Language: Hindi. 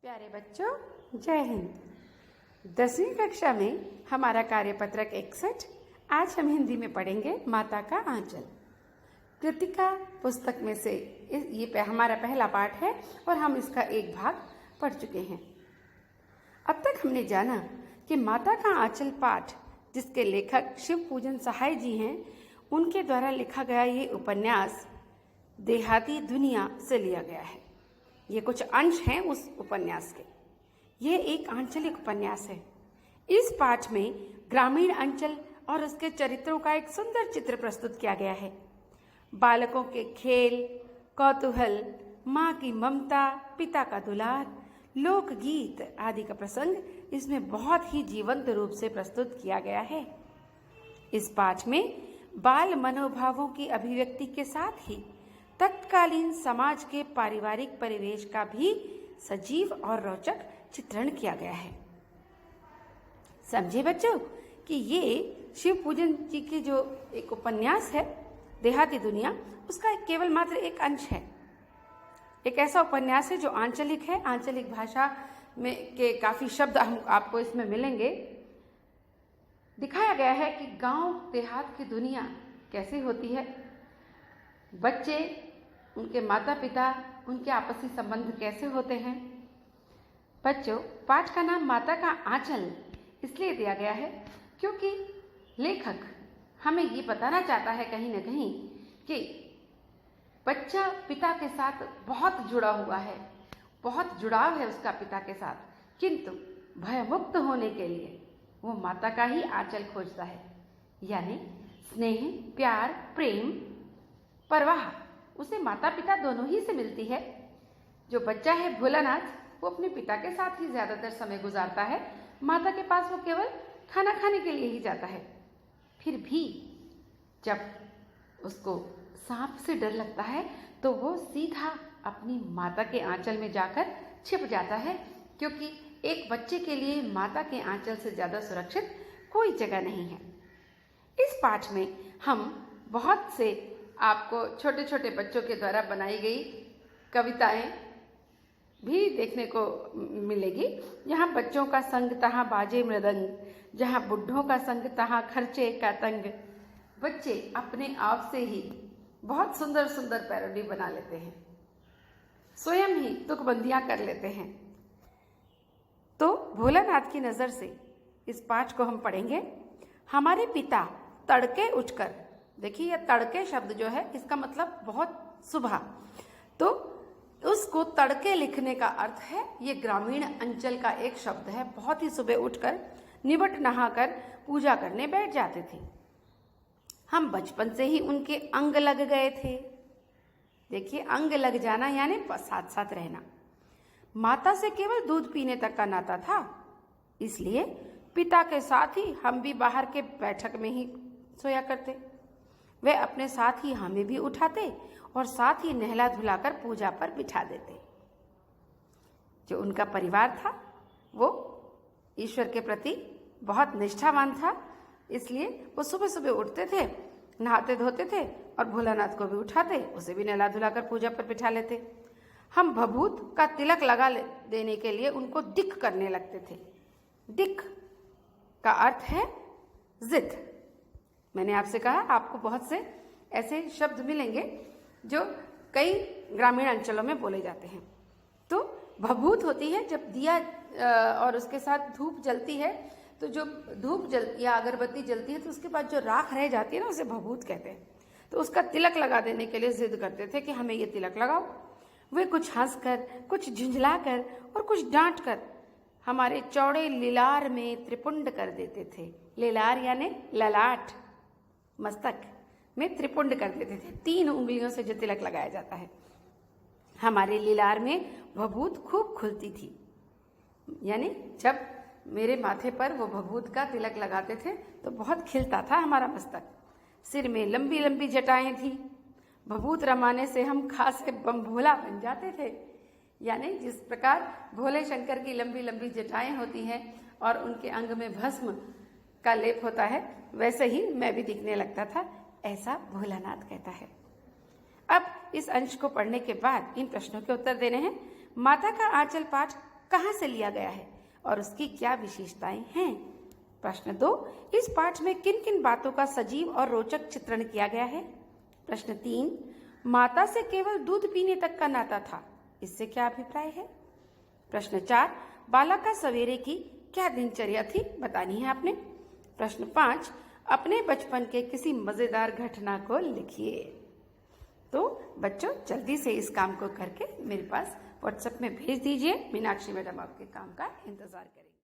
प्यारे बच्चों, जय हिंद। 10वीं कक्षा में हमारा कार्यपत्रक 61। आज हम हिंदी में पढ़ेंगे माता का आंचल। कृतिका पुस्तक में से ये हमारा पहला पाठ है और हम इसका एक भाग पढ़ चुके हैं। अब तक हमने जाना कि माता का आंचल पाठ, जिसके लेखक शिव पूजन सहाय जी हैं, उनके द्वारा लिखा गया ये उपन्यास देहाती दुनिया से लिया गया है। ये कुछ अंश हैं उस उपन्यास के। यह एक आंचलिक उपन्यास है। इस पाठ में ग्रामीण अंचल और उसके चरित्रों का एक सुंदर चित्र प्रस्तुत किया गया है। बालकों के खेल, कौतूहल, माँ की ममता, पिता का दुलार, लोकगीत आदि का प्रसंग इसमें बहुत ही जीवंत रूप से प्रस्तुत किया गया है। इस पाठ में बाल मनोभावों की अभिव्यक्ति के साथ ही तत्कालीन समाज के पारिवारिक परिवेश का भी सजीव और रोचक चित्रण किया गया है। समझे बच्चों कि ये शिव पूजन जी की जो एक उपन्यास है देहाती दुनिया, उसका केवल मात्र एक अंश है। एक ऐसा उपन्यास है जो आंचलिक है। आंचलिक भाषा में के काफी शब्द हम आपको इसमें मिलेंगे। दिखाया गया है कि गांव देहात की दुनिया कैसे होती है, बच्चे, उनके माता पिता, उनके आपसी संबंध कैसे होते हैं। बच्चों, पाठ का नाम माता का आंचल इसलिए दिया गया है क्योंकि लेखक हमें ये बताना चाहता है कहीं न कहीं कि बच्चा पिता के साथ बहुत जुड़ा हुआ है, बहुत जुड़ाव है उसका पिता के साथ, किंतु भयमुक्त होने के लिए वो माता का ही आंचल खोजता है। यानी स्नेह, प्यार, प्रेम, परवाह उसे माता पिता दोनों ही से मिलती है। जो बच्चा है भोलानाथ, वो अपने पिता के साथ ही ज्यादातर समय गुजारता है। माता के पास वो केवल खाना खाने के लिए ही जाता है। फिर भी जब उसको सांप से डर लगता है तो वो सीधा अपनी माता के आंचल में जाकर छिप जाता है, क्योंकि एक बच्चे के लिए माता के आंचल से ज्यादा सुरक्षित कोई जगह नहीं है। इस पाठ में हम बहुत से आपको छोटे छोटे बच्चों के द्वारा बनाई गई कविताएं भी देखने को मिलेगी। यहाँ बच्चों का संग तहाँ बाजे मृदंग, जहाँ बुढ़ों का संग तहाँ खर्चे का तंग। बच्चे अपने आप से ही बहुत सुंदर सुंदर पैरोडी बना लेते हैं, स्वयं ही तुकबंदियां कर लेते हैं। तो भोलानाथ की नजर से इस पाठ को हम पढ़ेंगे। हमारे पिता तड़के उठकर, देखिए यह तड़के शब्द जो है इसका मतलब बहुत सुबह, तो उसको तड़के लिखने का अर्थ है ये ग्रामीण अंचल का एक शब्द है। बहुत ही सुबह उठकर निबट नहाकर पूजा करने बैठ जाते थे। हम बचपन से ही उनके अंग लग गए थे। देखिए, अंग लग जाना यानी साथ साथ रहना। माता से केवल दूध पीने तक का नाता था, इसलिए पिता के साथ ही हम भी बाहर के बैठक में ही सोया करते। वे अपने साथ ही हमें भी उठाते और साथ ही नहला धुलाकर पूजा पर बिठा देते। जो उनका परिवार था वो ईश्वर के प्रति बहुत निष्ठावान था, इसलिए वो सुबह सुबह उठते थे, नहाते धोते थे और भोलानाथ को भी उठाते, उसे भी नहला धुलाकर पूजा पर बिठा लेते। हम भभूत का तिलक लगा देने के लिए उनको दिक करने लगते थे। दिक का अर्थ है जिद। मैंने आपसे कहा आपको बहुत से ऐसे शब्द मिलेंगे जो कई ग्रामीण अंचलों में बोले जाते हैं। तो भभूत होती है जब दिया और उसके साथ धूप जलती है, तो जो धूप या अगरबत्ती जलती है तो उसके बाद जो राख रह जाती है ना, उसे भभूत कहते हैं। तो उसका तिलक लगा देने के लिए जिद करते थे कि हमें ये तिलक लगाओ। वे कुछ हंसकर, कुछ झुंझलाकर और कुछ डांट कर हमारे चौड़े लिलार में त्रिपुंड कर देते थे। लिलार यानी ललाट, मस्तक में त्रिपुंड कर देते थे। 3 उंगलियों से जो तिलक लगाया जाता है। हमारे लीलार में भभूत खूब खुलती थी। यानी जब मेरे माथे पर वो भभूत का तिलक लगाते थे तो बहुत खिलता था हमारा मस्तक। सिर में लंबी लंबी जटाएं थी। भभूत रमाने से हम खासे बम भोला बन जाते थे। यानी जिस प्रकार भोले शंकर की लंबी लंबी जटाएं होती हैं और उनके अंग में भस्म का लेप होता है, वैसे ही मैं भी दिखने लगता था, ऐसा भोलानाथ कहता है। अब इस अंश को पढ़ने के बाद इन प्रश्नों के उत्तर देने हैं। माता का आंचल पाठ कहाँ से लिया गया है और उसकी क्या विशेषताएं हैं। प्रश्न 2, इस पाठ में किन किन बातों का सजीव और रोचक चित्रण किया गया है। प्रश्न 3, माता से केवल दूध पीने तक का नाता था, इससे क्या अभिप्राय है। प्रश्न 4, बालक का सवेरे की क्या दिनचर्या थी, बतानी है आपने। प्रश्न 5, अपने बचपन के किसी मजेदार घटना को लिखिए। तो बच्चों जल्दी से इस काम को करके मेरे पास व्हाट्सएप में भेज दीजिए। मीनाक्षी मैडम आपके काम का इंतजार करेंगे।